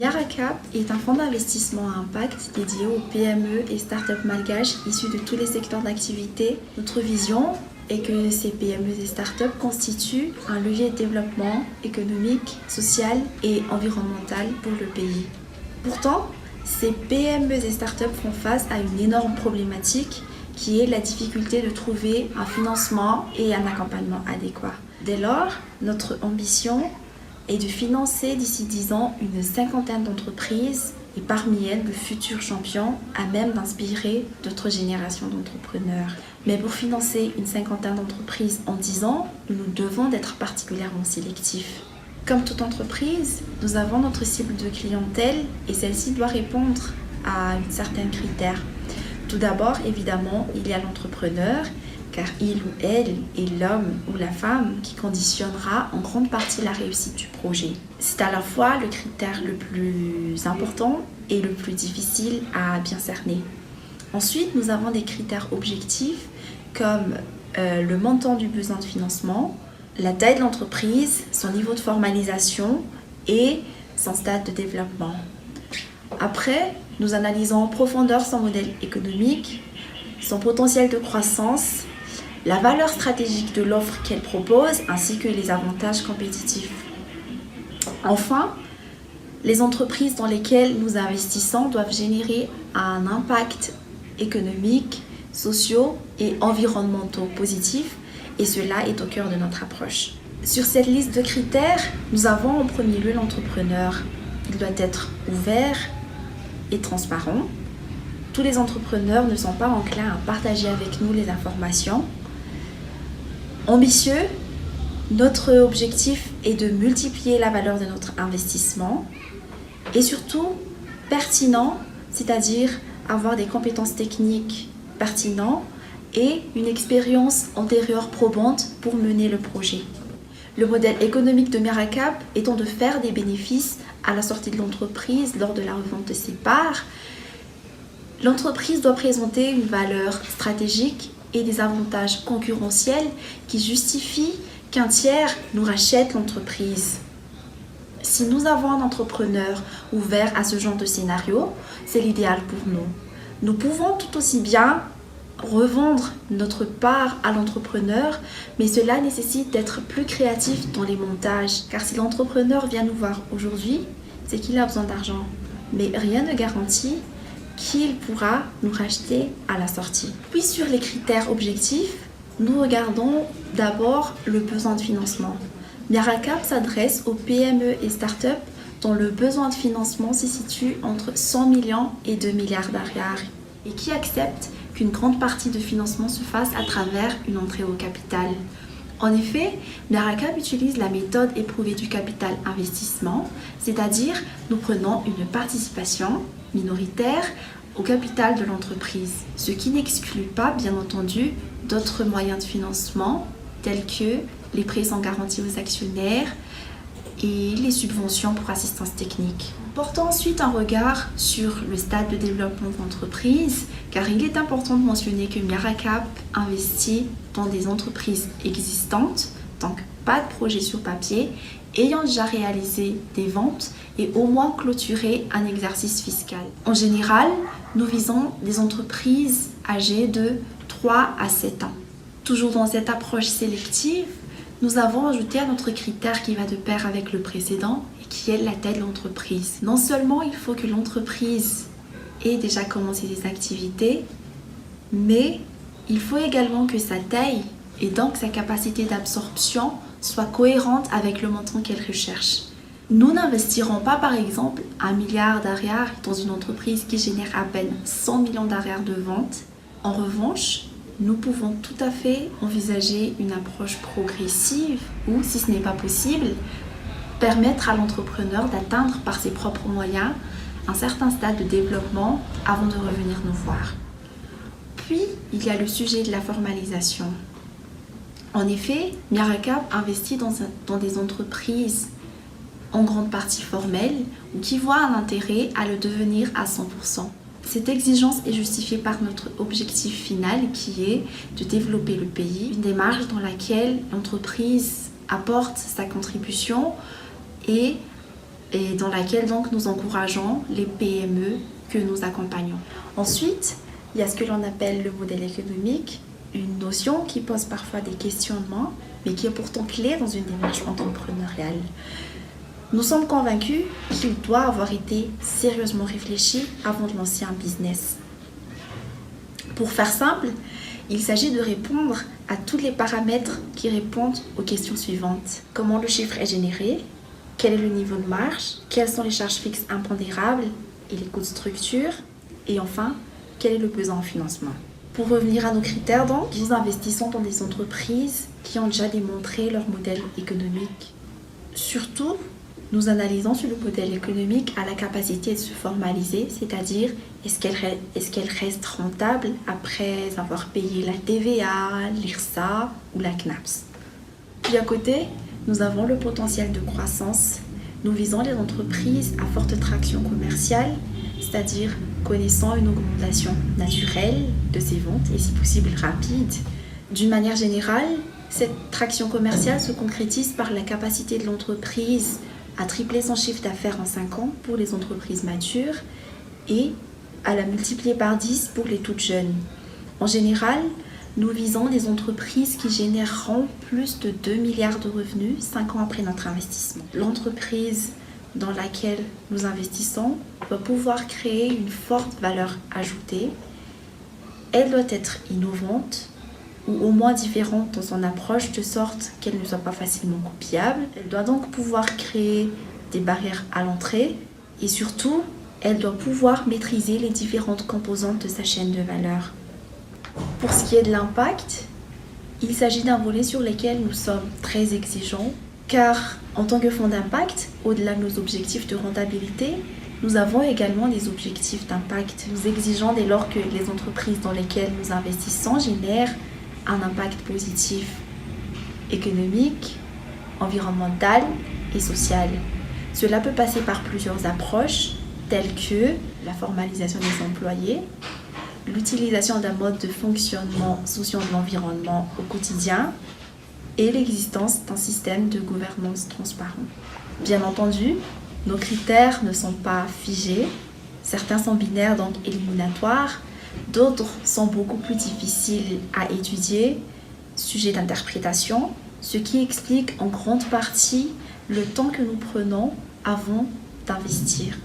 Miaracap est un fonds d'investissement à impact dédié aux PME et startups malgaches issus de tous les secteurs d'activité. Notre vision est que ces PME et startups constituent un levier de développement économique, social et environnemental pour le pays. Pourtant, ces PME et startups font face à une énorme problématique qui est la difficulté de trouver un financement et un accompagnement adéquat. Dès lors, notre ambition est de financer d'ici 10 ans une cinquantaine d'entreprises et parmi elles de futurs champions à même d'inspirer d'autres générations d'entrepreneurs. Mais pour financer une cinquantaine d'entreprises en 10 ans, nous devons être particulièrement sélectifs. Comme toute entreprise, nous avons notre cible de clientèle et celle-ci doit répondre à un certain critère. Tout d'abord, évidemment, il y a l'entrepreneur, car il ou elle est l'homme ou la femme qui conditionnera en grande partie la réussite du projet. C'est à la fois le critère le plus important et le plus difficile à bien cerner. Ensuite, nous avons des critères objectifs comme le montant du besoin de financement, la taille de l'entreprise, son niveau de formalisation et son stade de développement. Après, nous analysons en profondeur son modèle économique, son potentiel de croissance, la valeur stratégique de l'offre qu'elle propose ainsi que les avantages compétitifs. Enfin, les entreprises dans lesquelles nous investissons doivent générer un impact économique, sociaux et environnementaux positifs et cela est au cœur de notre approche. Sur cette liste de critères, nous avons en premier lieu l'entrepreneur. Il doit être ouvert et transparent. Tous les entrepreneurs ne sont pas enclins à partager avec nous les informations. Ambitieux, notre objectif est de multiplier la valeur de notre investissement et surtout pertinent, c'est-à-dire avoir des compétences techniques pertinentes et une expérience antérieure probante pour mener le projet. Le modèle économique de Miaracap étant de faire des bénéfices à la sortie de l'entreprise lors de la revente de ses parts, l'entreprise doit présenter une valeur stratégique et des avantages concurrentiels qui justifient qu'un tiers nous rachète l'entreprise. Si nous avons un entrepreneur ouvert à ce genre de scénario, c'est l'idéal pour nous. Nous pouvons tout aussi bien revendre notre part à l'entrepreneur, mais cela nécessite d'être plus créatif dans les montages. Car si l'entrepreneur vient nous voir aujourd'hui, c'est qu'il a besoin d'argent. Mais rien ne garantit qu'il pourra nous racheter à la sortie. Puis sur les critères objectifs, nous regardons d'abord le besoin de financement. Miaracap s'adresse aux PME et startups dont le besoin de financement se situe entre 100 millions et 2 milliards d'ariary et qui acceptent qu'une grande partie de financement se fasse à travers une entrée au capital. En effet, Miaracap utilise la méthode éprouvée du capital investissement, c'est-à-dire nous prenons une participation minoritaire au capital de l'entreprise, ce qui n'exclut pas, bien entendu, d'autres moyens de financement tels que les prêts sans garantie aux actionnaires et les subventions pour assistance technique. Portons ensuite un regard sur le stade de développement de l'entreprise, car il est important de mentionner que Miaracap investit dans des entreprises existantes, donc pas de projet sur papier, ayant déjà réalisé des ventes et au moins clôturé un exercice fiscal. En général, nous visons des entreprises âgées de 3 à 7 ans. Toujours dans cette approche sélective, nous avons ajouté un autre critère qui va de pair avec le précédent et qui est la taille de l'entreprise. Non seulement il faut que l'entreprise ait déjà commencé ses activités, mais il faut également que sa taille et donc sa capacité d'absorption soit cohérente avec le montant qu'elle recherche. Nous n'investirons pas par exemple 1 milliard d'ariary dans une entreprise qui génère à peine 100 millions d'ariary de vente. En revanche, nous pouvons tout à fait envisager une approche progressive ou, si ce n'est pas possible, permettre à l'entrepreneur d'atteindre par ses propres moyens un certain stade de développement avant de revenir nous voir. Puis, il y a le sujet de la formalisation. En effet, Miaracap investit dans des entreprises en grande partie formelles ou qui voient un intérêt à le devenir à 100%. Cette exigence est justifiée par notre objectif final qui est de développer le pays, une démarche dans laquelle l'entreprise apporte sa contribution et et dans laquelle donc nous encourageons les PME que nous accompagnons. Ensuite, il y a ce que l'on appelle le modèle économique, une notion qui pose parfois des questionnements, mais qui est pourtant clé dans une démarche entrepreneuriale. Nous sommes convaincus qu'il doit avoir été sérieusement réfléchi avant de lancer un business. Pour faire simple, il s'agit de répondre à tous les paramètres qui répondent aux questions suivantes. Comment le chiffre est généré? Quel est le niveau de marge? Quelles sont les charges fixes impondérables et les coûts de structure? Et enfin, quel est le besoin en financement? Pour revenir à nos critères, donc, nous investissons dans des entreprises qui ont déjà démontré leur modèle économique. Surtout, nous analysons si le modèle économique a la capacité de se formaliser, c'est-à-dire est-ce qu'elle reste rentable après avoir payé la TVA, l'IRSA ou la CNAPS. Puis à côté, nous avons le potentiel de croissance. Nous visons les entreprises à forte traction commerciale, c'est-à-dire connaissant une augmentation naturelle de ses ventes et si possible rapide. D'une manière générale, cette traction commerciale se concrétise par la capacité de l'entreprise à tripler son chiffre d'affaires en 5 ans pour les entreprises matures et à la multiplier par 10 pour les toutes jeunes. En général, nous visons des entreprises qui généreront plus de 2 milliards de revenus 5 ans après notre investissement. L'entreprise dans laquelle nous investissons doit pouvoir créer une forte valeur ajoutée. Elle doit être innovante ou au moins différente dans son approche de sorte qu'elle ne soit pas facilement copiable. Elle doit donc pouvoir créer des barrières à l'entrée et surtout, elle doit pouvoir maîtriser les différentes composantes de sa chaîne de valeur. Pour ce qui est de l'impact, il s'agit d'un volet sur lequel nous sommes très exigeants car en tant que fonds d'impact, au-delà de nos objectifs de rentabilité, nous avons également des objectifs d'impact. Nous exigeons dès lors que les entreprises dans lesquelles nous investissons génèrent un impact positif économique, environnemental et social. Cela peut passer par plusieurs approches telles que la formalisation des employés, l'utilisation d'un mode de fonctionnement souciant de l'environnement au quotidien et l'existence d'un système de gouvernance transparent. Bien entendu, nos critères ne sont pas figés, certains sont binaires donc éliminatoires, d'autres sont beaucoup plus difficiles à étudier, sujets d'interprétation, ce qui explique en grande partie le temps que nous prenons avant d'investir.